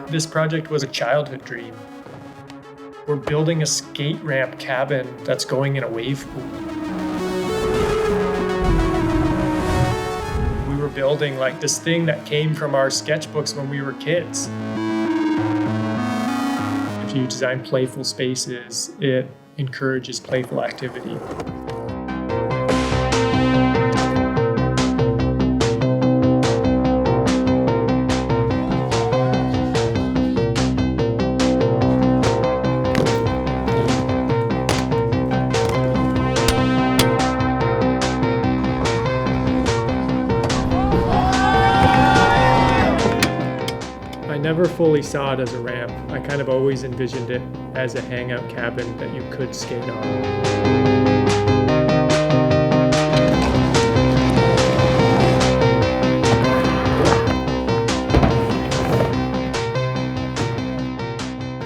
This project was a childhood dream. We're building a skate ramp cabin that's going in a wave pool. We were building like this thing that came from our sketchbooks when we were kids. If you design playful spaces, it encourages playful activity. I never fully saw it as a ramp. I kind of always envisioned it as a hangout cabin that you could skate on.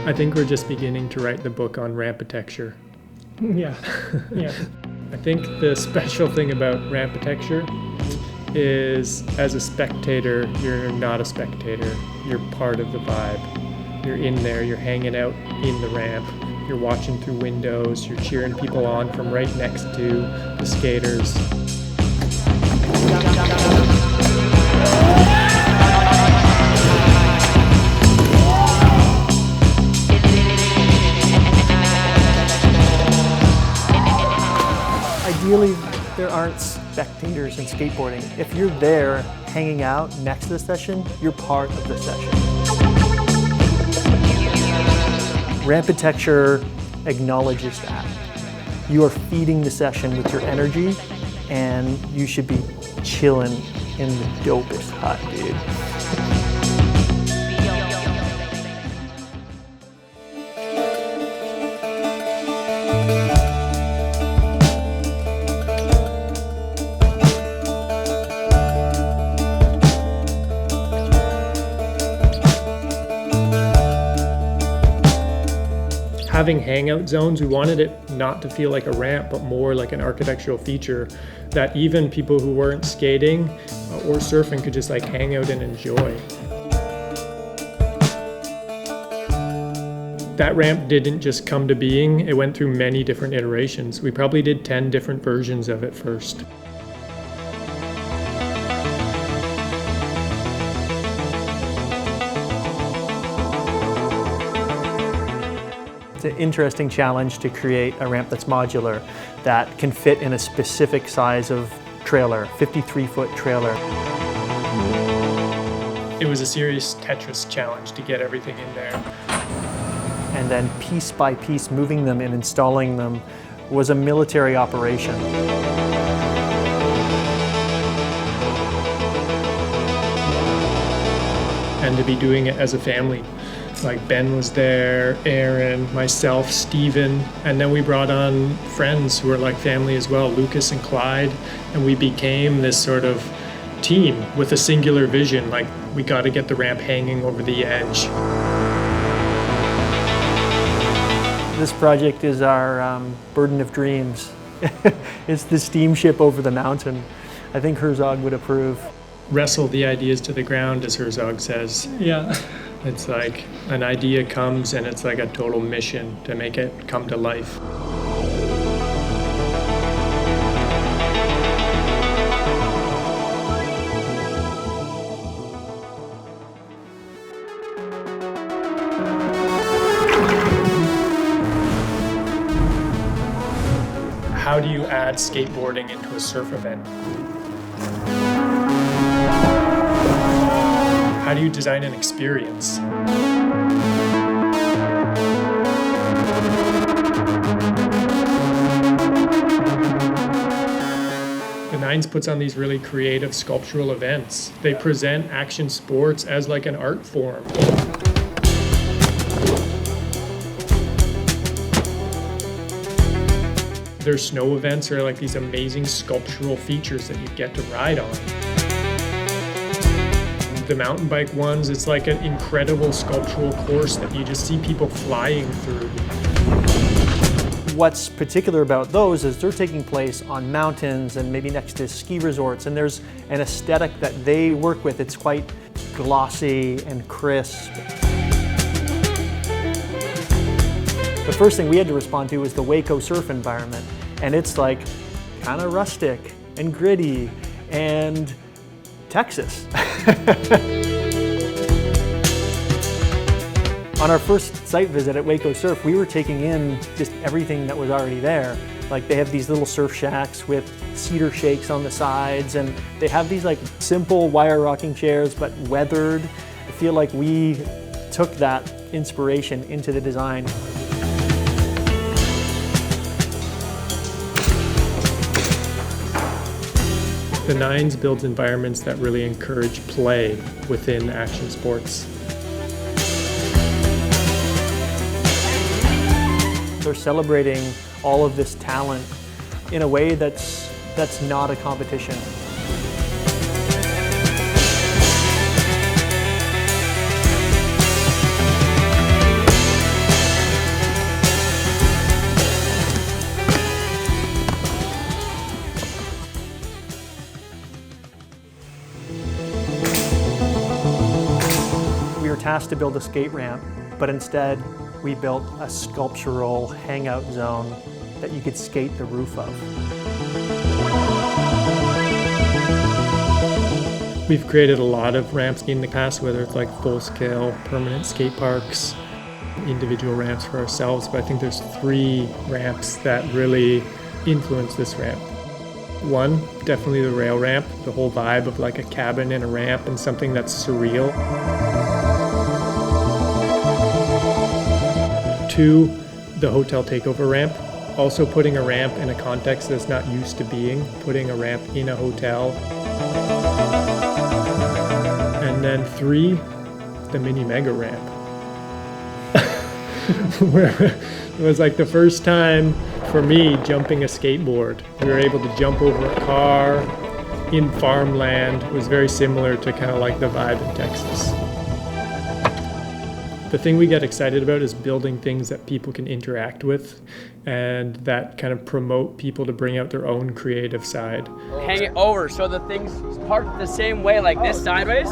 I think we're just beginning to write the book on rampitecture. Yeah. I think the special thing about rampitecture is, as a spectator, you're not a spectator. You're part of the vibe. You're in there, you're hanging out in the ramp, you're watching through windows, you're cheering people on from right next to the skaters. Ideally, there aren't spectators in skateboarding. If you're there hanging out next to the session, you're part of the session. Rampitecture acknowledges that. You are feeding the session with your energy, and you should be chilling in the dopest hut, dude. Having hangout zones, we wanted it not to feel like a ramp, but more like an architectural feature that even people who weren't skating or surfing could just like hang out and enjoy. That ramp didn't just come to being, it went through many different iterations. We probably did 10 different versions of it first. It's an interesting challenge to create a ramp that's modular, that can fit in a specific size of trailer, 53-foot trailer. It was a serious Tetris challenge to get everything in there. And then piece by piece moving them and installing them was a military operation. And to be doing it as a family. Like Ben was there, Aaron, myself, Steven, and then we brought on friends who were like family as well, Lucas and Clyde, and we became this sort of team with a singular vision, like we got to get the ramp hanging over the edge. This project is our burden of dreams. It's the steamship over the mountain. I think Herzog would approve. Wrestle the ideas to the ground, as Herzog says. Yeah. It's like an idea comes and it's like a total mission to make it come to life. How do you add skateboarding into a surf event? How do you design an experience? The Nines puts on these really creative sculptural events. They present action sports as like an art form. Their snow events are like these amazing sculptural features that you get to ride on. The mountain bike ones, it's like an incredible sculptural course that you just see people flying through. What's particular about those is they're taking place on mountains and maybe next to ski resorts, and there's an aesthetic that they work with. It's quite glossy and crisp. The first thing we had to respond to was the Waco surf environment. And it's like kind of rustic and gritty and Texas. On our first site visit at Waco Surf, we were taking in just everything that was already there. Like they have these little surf shacks with cedar shakes on the sides, and they have these like simple wire rocking chairs, but weathered. I feel like we took that inspiration into the design. The Nines builds environments that really encourage play within action sports. They're celebrating all of this talent in a way that's not a competition. We were tasked to build a skate ramp, but instead we built a sculptural hangout zone that you could skate the roof of. We've created a lot of ramps in the past, whether it's like full-scale permanent skate parks, individual ramps for ourselves, but I think there's 3 ramps that really influence this ramp. One, definitely the rail ramp, the whole vibe of like a cabin and a ramp and something that's surreal. 2, the hotel takeover ramp. Also putting a ramp in a context that's not used to being, putting a ramp in a hotel. And then 3, the mini mega ramp. Where it was like the first time for me jumping a skateboard. We were able to jump over a car in farmland. It was very similar to kind of like the vibe in Texas. The thing we get excited about is building things that people can interact with and that kind of promote people to bring out their own creative side. Hang it over so the thing's parked the same way, like this sideways.